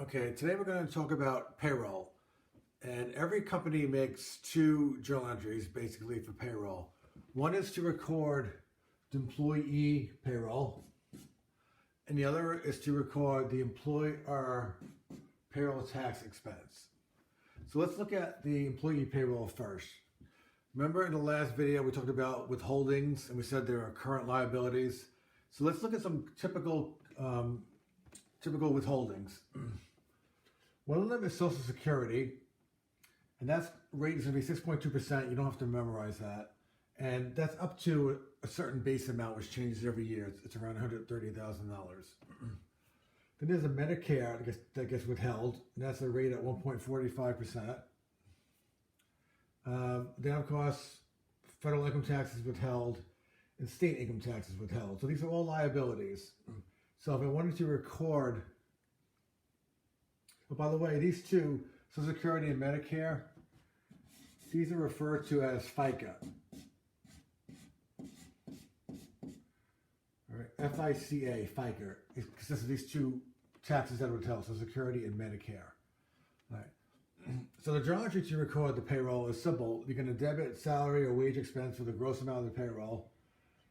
Okay, today we're going to talk about payroll. And every company makes two journal entries basically for payroll. One is to record the employee payroll, and the other is to record the employer payroll tax expense. So let's look at the employee payroll first. Remember in the last video we talked about withholdings and we said there are current liabilities. So let's look at some typical withholdings. One of them is Social Security, and that's rate is going to be 6.2%. You don't have to memorize that. And that's up to a certain base amount, which changes every year. It's around $130,000. Then there's a Medicare that gets withheld, and that's a rate at 1.45%. Then, of course, federal income tax is withheld, and state income tax is withheld. So these are all liabilities. So if I wanted to record, oh, by the way, these two, Social Security and Medicare, these are referred to as FICA. All right, F-I-C-A, FICA. It consists of these two taxes that are withheld, Social Security and Medicare. All right. So the journal entry to record the payroll is simple. You're going to debit salary or wage expense for the gross amount of the payroll.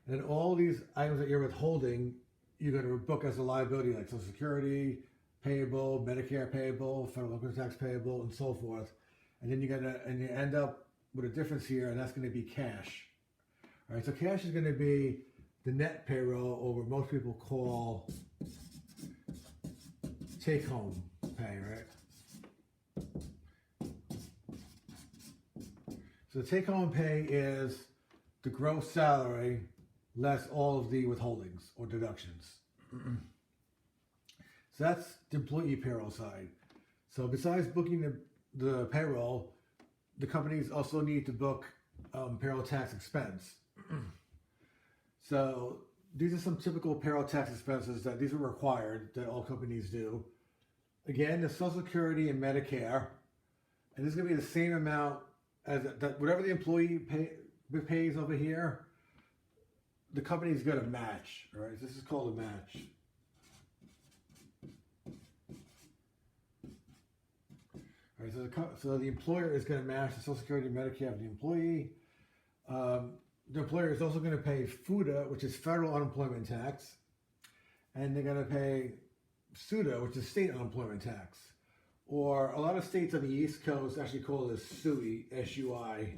And then all these items that you're withholding, you're going to book as a liability, like Social Security payable, Medicare payable, federal income tax payable, and so forth. And then you end up with a difference here, and that's going to be cash. All right, so cash is going to be the net payroll, or what most people call take-home pay, right? So the take-home pay is the gross salary less all of the withholdings or deductions. So that's the employee payroll side. So besides booking the payroll, the companies also need to book payroll tax expense. So these are some typical payroll tax expenses that these are required that all companies do. Again, the Social Security and Medicare, and this is going to be the same amount as that whatever the employee pays over here, the company is going to match. All right, this is called a match. All right, so the employer is going to match the Social Security and Medicare of the employee. The employer is also going to pay FUTA, which is federal unemployment tax, and they're going to pay SUTA, which is state unemployment tax. Or a lot of states on the East Coast actually call this SUI, S-U-I,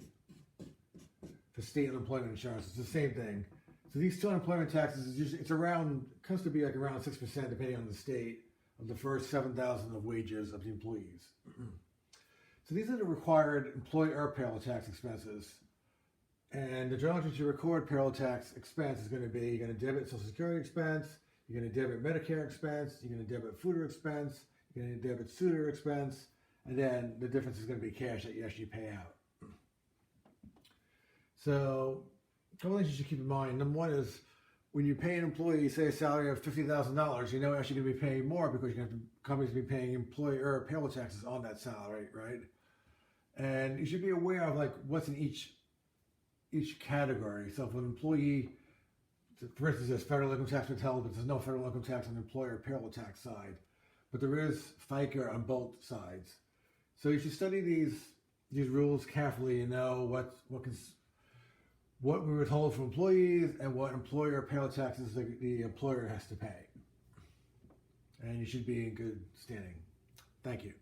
for state unemployment insurance. It's the same thing. So these two unemployment taxes is usually comes to be like around 6% depending on the state of the first 7,000 of wages of the employees. So these are the required employer payroll tax expenses. And the journal entry to record payroll tax expense is going to be, you're going to debit Social Security expense, you're going to debit Medicare expense, you're going to debit FUTA expense, you're going to debit SUTA expense, and then the difference is going to be cash that you actually pay out. So a couple things you should keep in mind. Number one is when you pay an employee, say a salary of $50,000, you know actually going to be paying more because you're going to have companies be paying employer payroll taxes on that salary, right? And you should be aware of like what's in each category. So if an employee, for instance, there's federal income tax withheld, but there's no federal income tax on the employer payroll tax side. But there is FICA on both sides. So you should study these rules carefully and know what we withhold from employees and what employer payroll taxes the employer has to pay. And you should be in good standing. Thank you.